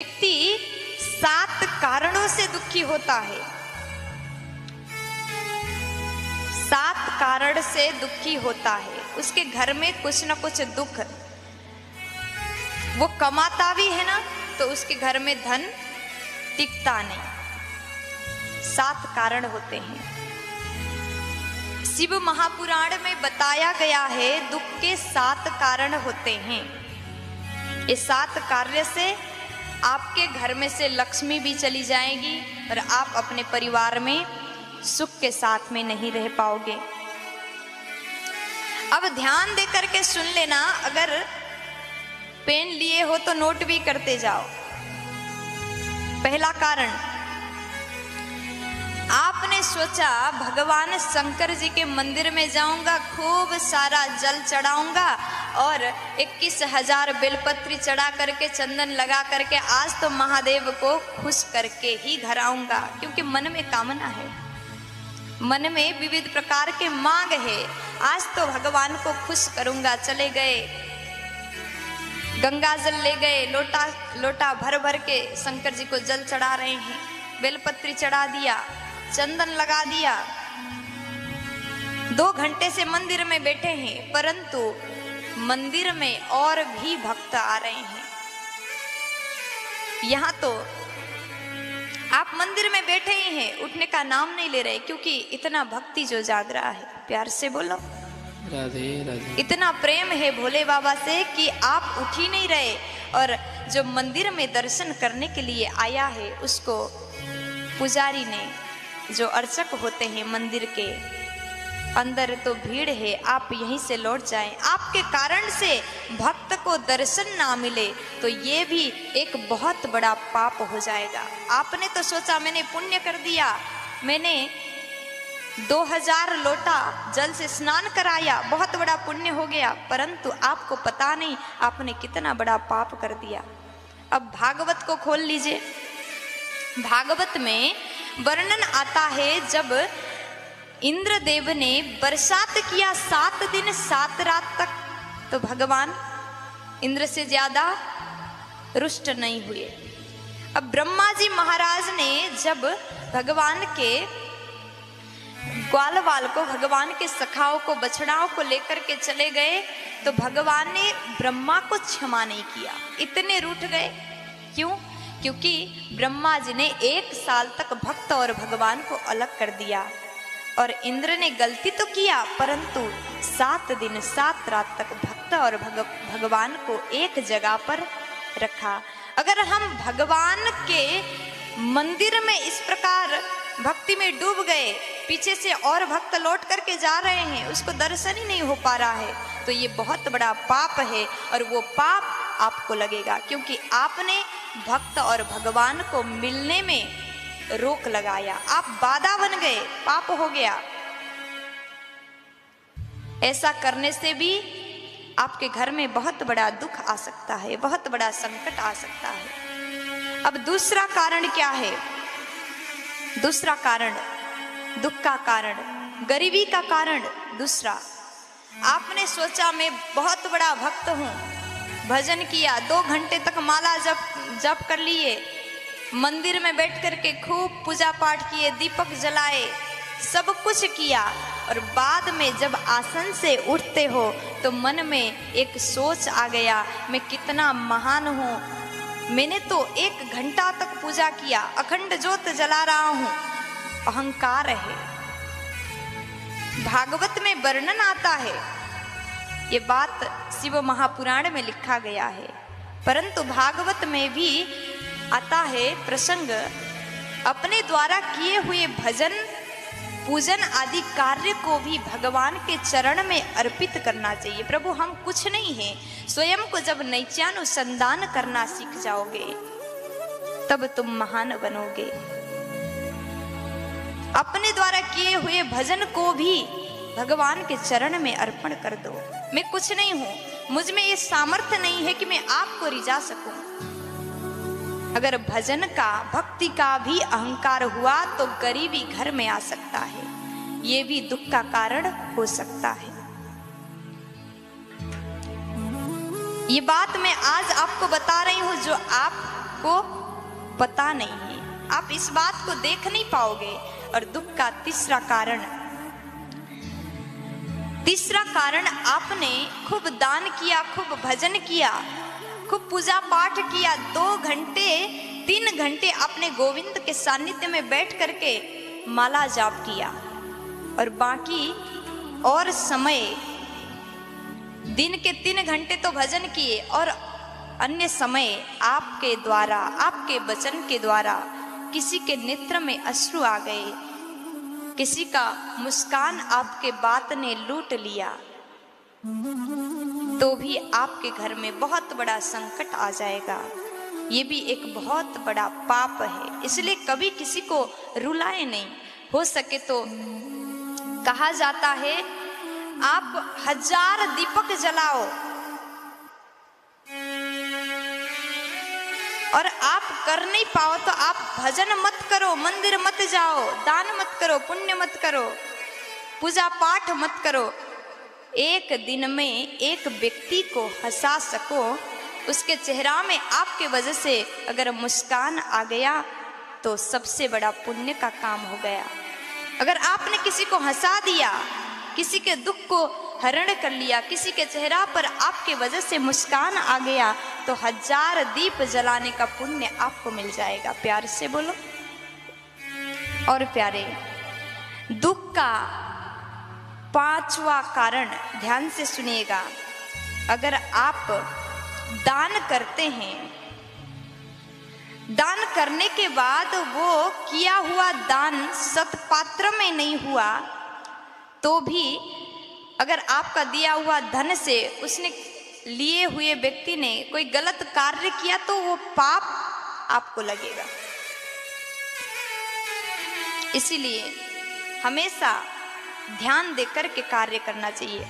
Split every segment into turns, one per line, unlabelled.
व्यक्ति 7 कारणों से दुखी होता है। 7 कारण से दुखी होता है। उसके घर में कुछ न कुछ दुख, वो कमाता भी है ना तो उसके घर में धन टिकता नहीं। 7 कारण होते हैं। शिव महापुराण में बताया गया है दुख के 7 कारण होते हैं। ये 7 कार्य से आपके घर में से लक्ष्मी भी चली जाएगी और आप अपने परिवार में सुख के साथ में नहीं रह पाओगे। अब ध्यान दे करके सुन लेना, अगर पेन लिए हो तो नोट भी करते जाओ। पहला कारण, आपने सोचा भगवान शंकर जी के मंदिर में जाऊंगा, खूब सारा जल चढ़ाऊंगा और 21,000 बेलपत्री चढ़ा करके चंदन लगा करके आज तो महादेव को खुश करके ही घर आऊंगा। क्योंकि मन में कामना है, मन में विविध प्रकार के मांग है, आज तो भगवान को खुश करूंगा। चले गए, गंगा जल ले गए, लोटा लोटा भर भर के शंकर जी को जल चढ़ा रहे हैं, बेलपत्री चढ़ा दिया, चंदन लगा दिया। 2 घंटे से मंदिर में बैठे हैं, परंतु मंदिर में और भी भक्त आ रहे हैं। यहां तो आप मंदिर में बैठे ही हैं, उठने का नाम नहीं ले रहे, क्योंकि इतना भक्ति जो जाग रहा है। प्यार से बोलो
राधे राधे।
इतना प्रेम है भोले बाबा से कि आप उठ ही नहीं रहे। और जो मंदिर में दर्शन करने के लिए आया है उसको पुजारी ने, जो अर्चक होते हैं मंदिर के अंदर, तो भीड़ है, आप यहीं से लौट जाएं। आपके कारण से भक्त को दर्शन ना मिले तो ये भी एक बहुत बड़ा पाप हो जाएगा। आपने तो सोचा मैंने पुण्य कर दिया, मैंने 2000 लोटा जल से स्नान कराया, बहुत बड़ा पुण्य हो गया, परंतु आपको पता नहीं आपने कितना बड़ा पाप कर दिया। अब भागवत को खोल लीजिए। भागवत में वर्णन आता है जब इंद्रदेव ने बरसात किया 7 दिन 7 रात तक, तो भगवान इंद्र से ज्यादा रुष्ट नहीं हुए। अब ब्रह्मा जी महाराज ने जब भगवान के ग्वाल वाल को, भगवान के सखाओं को, बछड़ाओं को लेकर के चले गए तो भगवान ने ब्रह्मा को क्षमा नहीं किया, इतने रूठ गए। क्यों? क्योंकि ब्रह्मा जी ने 1 साल तक भक्त और भगवान को अलग कर दिया। और इंद्र ने गलती तो किया, परंतु 7 दिन 7 रात तक भक्त और भगवान को एक जगह पर रखा। अगर हम भगवान के मंदिर में इस प्रकार भक्ति में डूब गए, पीछे से और भक्त लौट करके जा रहे हैं, उसको दर्शन ही नहीं हो पा रहा है, तो ये बहुत बड़ा पाप है। और वो पाप आपको लगेगा, क्योंकि आपने भक्त और भगवान को मिलने में रोक लगाया, आप बाधा बन गए, पाप हो गया। ऐसा करने से भी आपके घर में बहुत बड़ा दुख आ सकता है, बहुत बड़ा संकट आ सकता है। अब दूसरा कारण क्या है? दूसरा कारण, दुख का कारण, गरीबी का कारण दूसरा। आपने सोचा मैं बहुत बड़ा भक्त हूं, भजन किया, 2 घंटे तक माला जप कर लिए, मंदिर में बैठ करके खूब पूजा पाठ किए, दीपक जलाए, सब कुछ किया, और बाद में जब आसन से उठते हो तो मन में एक सोच आ गया, मैं कितना महान हूँ, मैंने तो 1 घंटा तक पूजा किया, अखंड ज्योत जला रहा हूँ। अहंकार है। भागवत में वर्णन आता है, ये बात शिव महापुराण में लिखा गया है, परंतु भागवत में भी आता है प्रसंग, अपने द्वारा किए हुए भजन पूजन आदि कार्य को भी भगवान के चरण में अर्पित करना चाहिए। प्रभु हम कुछ नहीं हैं, स्वयं को जब नैत्यानुसंधान करना सीख जाओगे तब तुम महान बनोगे। अपने द्वारा किए हुए भजन को भी भगवान के चरण में अर्पण कर दो। मैं कुछ नहीं हूं, मुझ में ये सामर्थ्य नहीं है कि मैं आपको रिझा सकूं। अगर भजन का, भक्ति का भी अहंकार हुआ तो गरीबी घर में आ सकता है, ये भी दुख का कारण हो सकता है। ये बात मैं आज आपको बता रही हूं, जो आप आपको पता नहीं है, आप इस बात को देख नहीं पाओगे। और दुख का तीसरा कारण आपने खूब दान किया, खूब भजन किया, खूब पूजा पाठ किया, 2 घंटे 3 घंटे आपने गोविंद के सानिध्य में बैठ करके माला जाप किया, और बाकी और समय दिन के 3 घंटे तो भजन किए, और अन्य समय आपके द्वारा, आपके वचन के द्वारा किसी के नेत्र में अश्रु आ गए, किसी का मुस्कान आपके बात ने लूट लिया, तो भी आपके घर में बहुत बड़ा संकट आ जाएगा। ये भी एक बहुत बड़ा पाप है। इसलिए कभी किसी को रुलाए नहीं। हो सके तो कहा जाता है आप 1000 दीपक जलाओ और आप कर नहीं पाओ तो आप भजन मत करो, मंदिर मत जाओ, दान मत करो, पुण्य मत करो, पूजा पाठ मत करो। एक दिन में एक व्यक्ति को हंसा सको, उसके चेहरा में आपके वजह से अगर मुस्कान आ गया तो सबसे बड़ा पुण्य का काम हो गया। अगर आपने किसी को हंसा दिया, किसी के दुख को हरण कर लिया, किसी के चेहरा पर आपके वजह से मुस्कान आ गया, तो 1000 दीप जलाने का पुण्य आपको मिल जाएगा। प्यार से बोलो। और प्यारे, दुख का 5वां कारण ध्यान से सुनिएगा। अगर आप दान करते हैं, दान करने के बाद वो किया हुआ दान सत्पात्र में नहीं हुआ, तो भी अगर आपका दिया हुआ धन से उसने लिए हुए व्यक्ति ने कोई गलत कार्य किया तो वो पाप आपको लगेगा। इसीलिए हमेशा ध्यान देकर के कार्य करना चाहिए।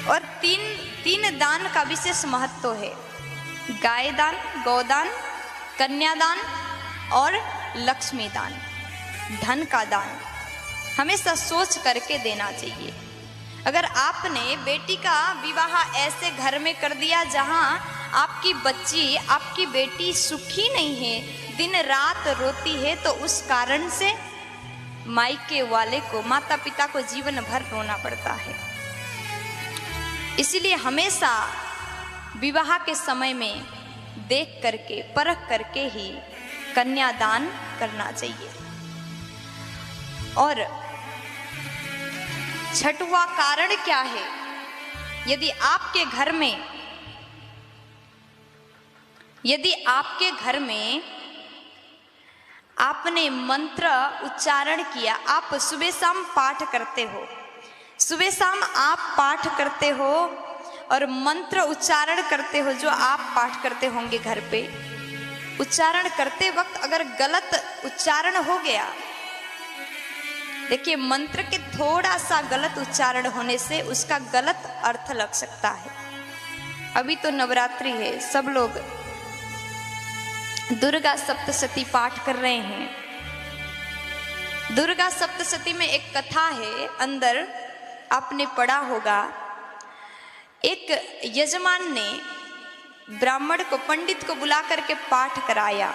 और तीन दान का विशेष महत्व है। गाय दान, गौदान, कन्यादान और लक्ष्मी दान, धन का दान हमेशा सोच करके देना चाहिए। अगर आपने बेटी का विवाह ऐसे घर में कर दिया जहां आपकी बच्ची, आपकी बेटी सुखी नहीं है, दिन रात रोती है, तो उस कारण से मायके वाले को, माता पिता को जीवन भर रोना पड़ता है। इसलिए हमेशा विवाह के समय में देख करके, परख करके ही कन्यादान करना चाहिए। और 6वां कारण क्या है? यदि आपके घर में आपने मंत्र उच्चारण किया, आप सुबह शाम पाठ करते हो, सुबह शाम आप पाठ करते हो और मंत्र उच्चारण करते हो, जो आप पाठ करते होंगे घर पे, उच्चारण करते वक्त अगर गलत उच्चारण हो गया, देखिए मंत्र के थोड़ा सा गलत उच्चारण होने से उसका गलत अर्थ लग सकता है। अभी तो नवरात्रि है, सब लोग दुर्गा सप्तशती पाठ कर रहे हैं। दुर्गा सप्तशती में एक कथा है, अंदर आपने पढ़ा होगा, एक यजमान ने ब्राह्मण को, पंडित को बुला करके पाठ कराया।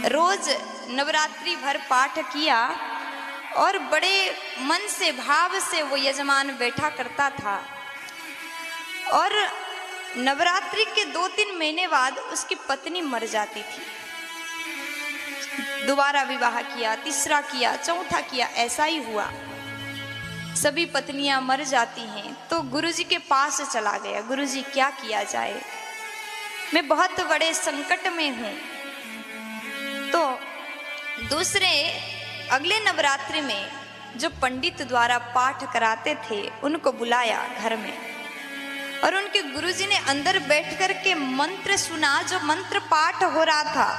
रोज नवरात्रि भर पाठ किया और बड़े मन से, भाव से वो यजमान बैठा करता था। और नवरात्रि के 2-3 महीने बाद उसकी पत्नी मर जाती थी। दोबारा विवाह किया, तीसरा किया, चौथा किया, ऐसा ही हुआ। सभी पत्नियां मर जाती हैं। तो गुरुजी के पास चला गया, गुरुजी क्या किया जाए, मैं बहुत बड़े संकट में हूं। तो अगले नवरात्रि में जो पंडित द्वारा पाठ कराते थे उनको बुलाया घर में, और उनके गुरुजी ने अंदर बैठ कर के मंत्र सुना, जो मंत्र पाठ हो रहा था।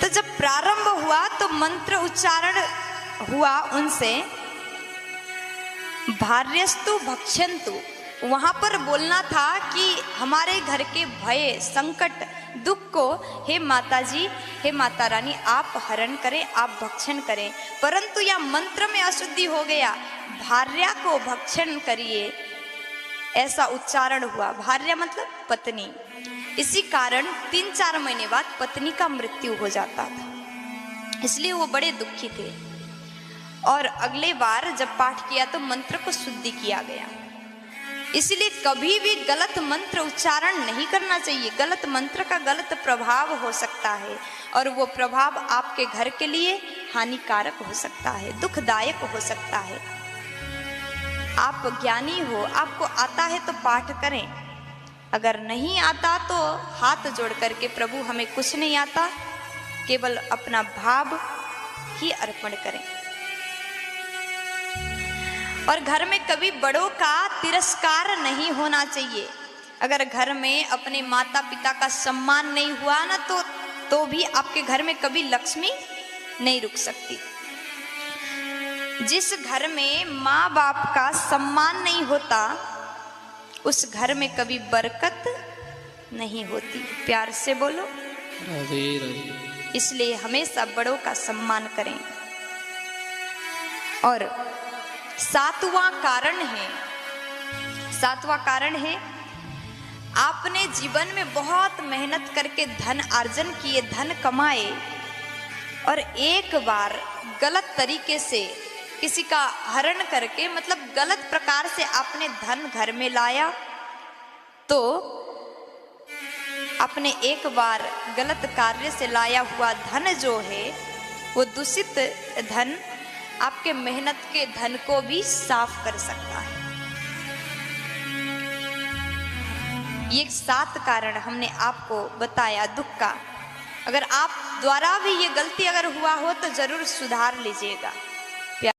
तो जब प्रारंभ हुआ तो मंत्र उच्चारण हुआ उनसे, भार्यस्तु भक्ष्यन्तु, वहां पर बोलना था कि हमारे घर के भय, संकट, दुख को हे माता जी, हे माता रानी, आप हरण करें, आप भक्षण करें। परंतु यह मंत्र में अशुद्धि हो गया, भार्या को भक्षण करिए, ऐसा उच्चारण हुआ। भार्या मतलब पत्नी। इसी कारण 3-4 महीने बाद पत्नी का मृत्यु हो जाता था, इसलिए वो बड़े दुखी थे। और अगले बार जब पाठ किया तो मंत्र को शुद्धि किया गया। इसलिए कभी भी गलत मंत्र उच्चारण नहीं करना चाहिए। गलत मंत्र का गलत प्रभाव हो सकता है और वो प्रभाव आपके घर के लिए हानिकारक हो सकता है, दुखदायक हो सकता है। आप ज्ञानी हो, आपको आता है तो पाठ करें, अगर नहीं आता तो हाथ जोड़ करके प्रभु हमें कुछ नहीं आता, केवल अपना भाव ही अर्पण करें। और घर में कभी बड़ों का तिरस्कार नहीं होना चाहिए। अगर घर में अपने माता पिता का सम्मान नहीं हुआ ना तो भी आपके घर में कभी लक्ष्मी नहीं रुक सकती। जिस घर में माँ बाप का सम्मान नहीं होता उस घर में कभी बरकत नहीं होती। प्यार से बोलो
राधे राधे।
इसलिए हमेशा बड़ों का सम्मान करें। और सातवां कारण है आपने जीवन में बहुत मेहनत करके धन अर्जन किए, धन कमाए और एक बार गलत तरीके से किसी का हरण करके, मतलब गलत प्रकार से आपने धन घर में लाया, तो आपने एक बार गलत कार्य से लाया हुआ धन जो है वो दूषित धन आपके मेहनत के धन को भी साफ कर सकता है। ये 7 कारण हमने आपको बताया दुख का। अगर आप द्वारा भी ये गलती अगर हुआ हो तो जरूर सुधार लीजिएगा।